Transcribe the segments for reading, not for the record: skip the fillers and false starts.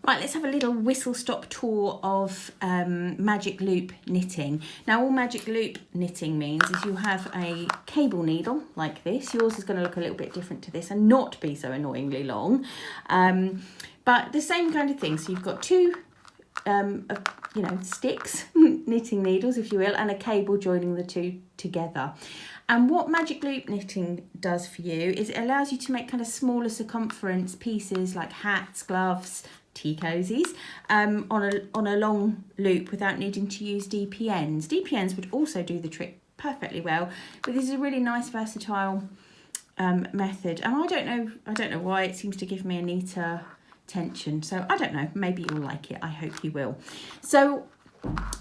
Right, let's have a little whistle-stop tour of magic loop knitting. Now, all magic loop knitting means is you have a cable needle like this. Yours is going to look a little bit different to this and not be so annoyingly long. But the same kind of thing. So you've got two, sticks, knitting needles, if you will, and a cable joining the two together. And what magic loop knitting does for you is it allows you to make kind of smaller circumference pieces like hats, gloves, tea-cosies on a long loop without needing to use DPNs. DPNs would also do the trick perfectly well, but this is a really nice versatile method. And I don't know why it seems to give me a neater tension. So I don't know, maybe you'll like it. I hope you will. So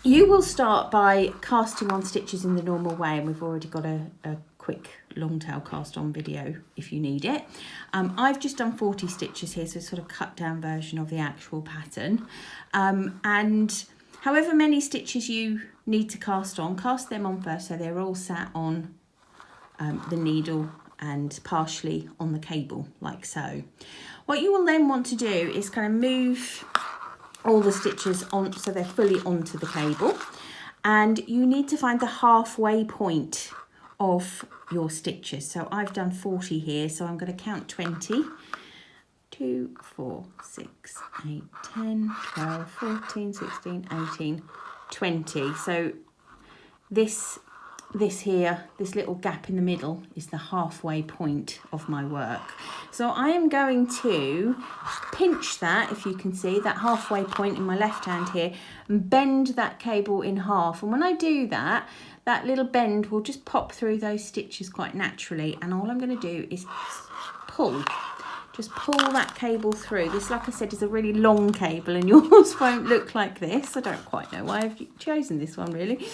you will start by casting on stitches in the normal way, and we've already got a quick long tail cast on video if you need it. I've just done 40 stitches here, so sort of cut down version of the actual pattern. And however many stitches you need to cast them on first so they're all sat on the needle and partially on the cable like so. What you will then want to do is kind of move all the stitches on so they're fully onto the cable, and you need to find the halfway point of your stitches. So I've done 40 here, so I'm going to count 20. 2, 4, 6, 8, 10, 12, 14, 16, 18, 20. So this here, this little gap in the middle is the halfway point of my work. So I am going to pinch that, if you can see, that halfway point in my left hand here, and bend that cable in half. And when I do that, that little bend will just pop through those stitches quite naturally. And all I'm going to do is just pull that cable through. This, like I said, is a really long cable, and yours won't look like this. I don't quite know why I've chosen this one, really.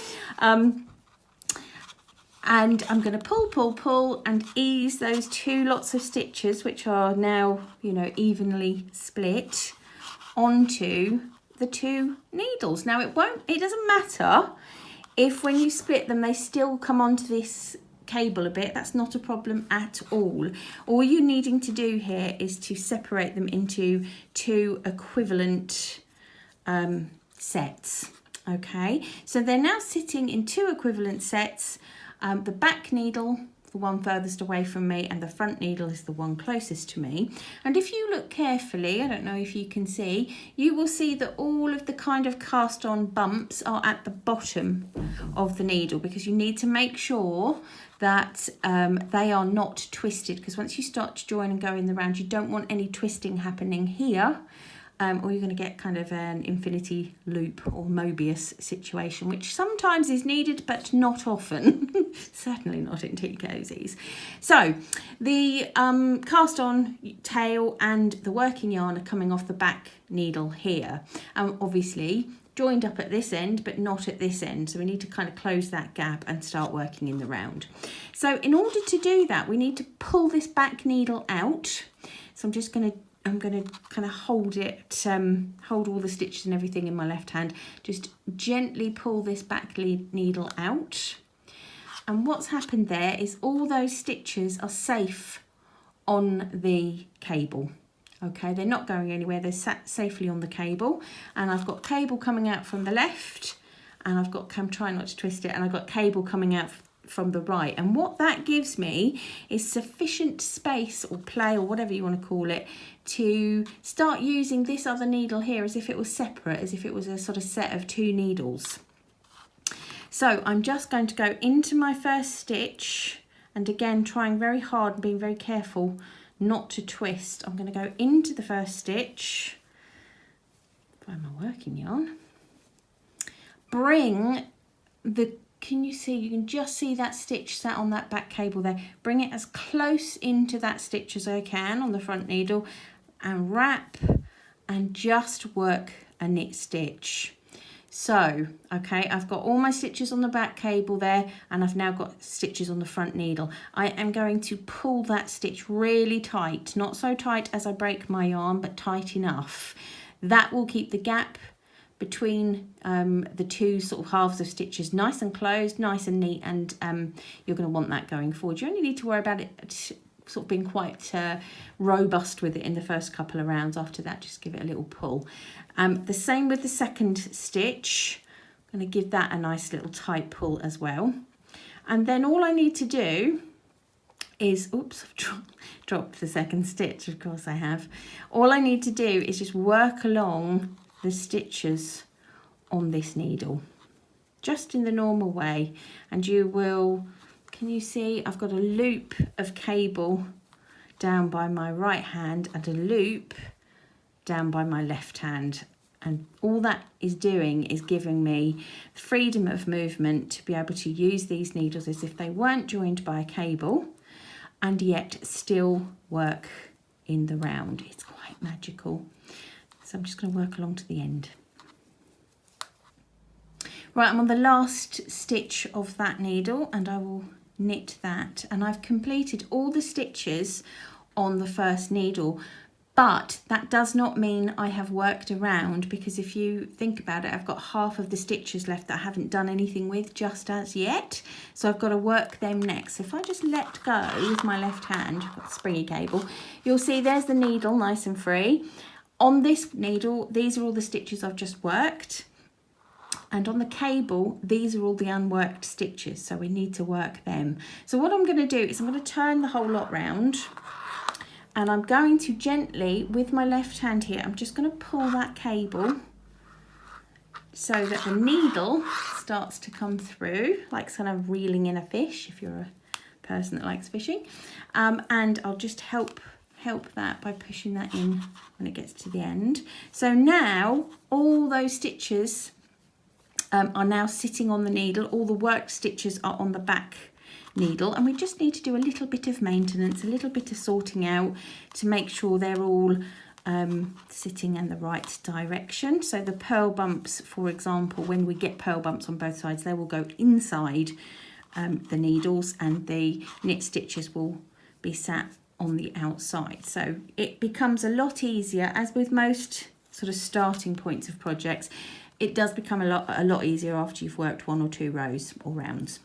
And I'm going to pull and ease those two lots of stitches, which are now, evenly split, onto the two needles. Now it doesn't matter if when you split them, they still come onto this cable a bit. That's not a problem at all. All you're needing to do here is to separate them into two equivalent sets. Okay, so they're now sitting in two equivalent sets. The back needle, the one furthest away from me, and the front needle is the one closest to me. And if you look carefully, I don't know if you can see, you will see that all of the kind of cast on bumps are at the bottom of the needle, because you need to make sure that they are not twisted, because once you start to join and go in the round, you don't want any twisting happening here. Or you're going to get kind of an infinity loop or Mobius situation, which sometimes is needed, but not often. Certainly not in tea-cosies. So the cast on tail and the working yarn are coming off the back needle here. Obviously joined up at this end, but not at this end. So we need to kind of close that gap and start working in the round. So in order to do that, we need to pull this back needle out. So I'm going to kind of hold it, hold all the stitches and everything in my left hand. Just gently pull this back needle out. And what's happened there is all those stitches are safe on the cable. Okay, they're not going anywhere. They're sat safely on the cable. And I've got cable coming out from the left, and I'm trying not to twist it, and I've got cable coming out from the right. And what that gives me is sufficient space or play or whatever you want to call it to start using this other needle here as if it was separate, as if it was a sort of set of two needles. So I'm just going to go into my first stitch, and again trying very hard and being very careful not to twist. I'm going to go into the first stitch, find my working yarn, bring the can you see, you can just see that stitch sat on that back cable there. Bring it as close into that stitch as I can on the front needle, and wrap and just work a knit stitch. So, okay, I've got all my stitches on the back cable there, and I've now got stitches on the front needle. I am going to pull that stitch really tight, not so tight as I break my yarn, but tight enough. That will keep the gap between the two sort of halves of stitches nice and closed, nice and neat, and you're going to want that going forward. You only need to worry about it sort of been quite robust with it in the first couple of rounds. After that, just give it a little pull. The same with the second stitch. I'm going to give that a nice little tight pull as well. And then all I need to do is, oops, I've dropped the second stitch, of course I have. All I need to do is just work along the stitches on this needle, just in the normal way. And you will, can you see, I've got a loop of cable down by my right hand and a loop down by my left hand. And all that is doing is giving me freedom of movement to be able to use these needles as if they weren't joined by a cable and yet still work in the round. It's quite magical. So I'm just going to work along to the end. Right, I'm on the last stitch of that needle and I will knit that. And I've completed all the stitches on the first needle. But that does not mean I have worked around, because if you think about it, I've got half of the stitches left that I haven't done anything with just as yet. So I've got to work them next. So if I just let go with my left hand, I've got the springy cable, you'll see there's the needle nice and free. On this needle, these are all the stitches I've just worked. And on the cable, these are all the unworked stitches. So we need to work them. So what I'm going to do is I'm going to turn the whole lot round. And I'm going to gently, with my left hand here, I'm just going to pull that cable so that the needle starts to come through, like kind of reeling in a fish, if you're a person that likes fishing. And I'll just help that by pushing that in when it gets to the end. So now all those stitches are now sitting on the needle. All the worked stitches are on the back needle, and we just need to do a little bit of maintenance, a little bit of sorting out to make sure they're all sitting in the right direction. So the purl bumps, for example, when we get purl bumps on both sides, they will go inside the needles and the knit stitches will be sat on the outside. So it becomes a lot easier, as with most sort of starting points of projects. It does become a lot easier after you've worked 1 or 2 rows or rounds.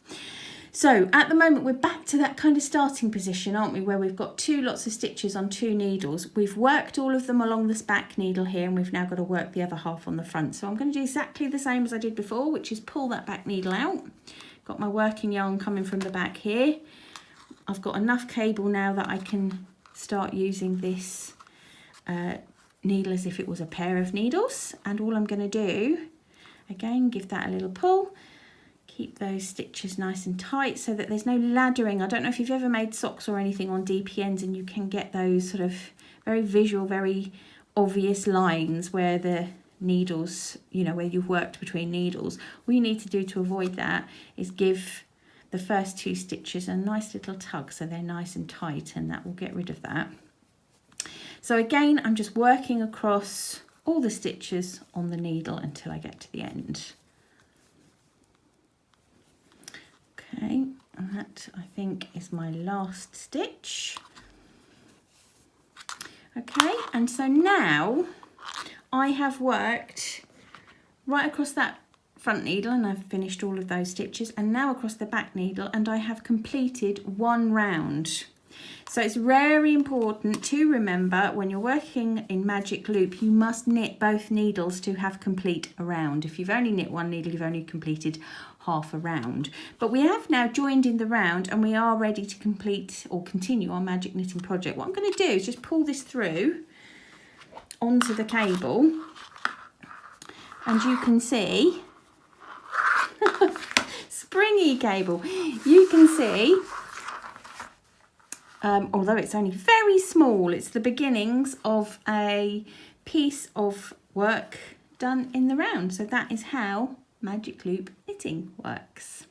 So at the moment we're back to that kind of starting position, aren't we, where we've got 2 lots of stitches on 2 needles. We've worked all of them along this back needle here, and we've now got to work the other half on the front. So I'm going to do exactly the same as I did before, which is pull that back needle out. Got my working yarn coming from the back here. I've got enough cable now that I can start using this needle as if it was a pair of needles. And all I'm going to do, again, give that a little pull. Keep those stitches nice and tight so that there's no laddering. I don't know if you've ever made socks or anything on DPNs, and you can get those sort of very visual, very obvious lines where the needles, you know, where you've worked between needles. All you need to do to avoid that is give the first 2 stitches a nice little tug so they're nice and tight, and that will get rid of that. So again, I'm just working across all the stitches on the needle until I get to the end. Okay, and that I think is my last stitch. Okay, and so now I have worked right across that front needle and I've finished all of those stitches, and now across the back needle, and I have completed 1 round. So it's very important to remember when you're working in magic loop, you must knit both needles to have complete a round. If you've only knit 1 needle, you've only completed half a round. But we have now joined in the round and we are ready to complete or continue our magic knitting project. What I'm going to do is just pull this through onto the cable, and you can see springy cable. You can see although it's only very small, it's the beginnings of a piece of work done in the round. So that is how magic loop knitting works.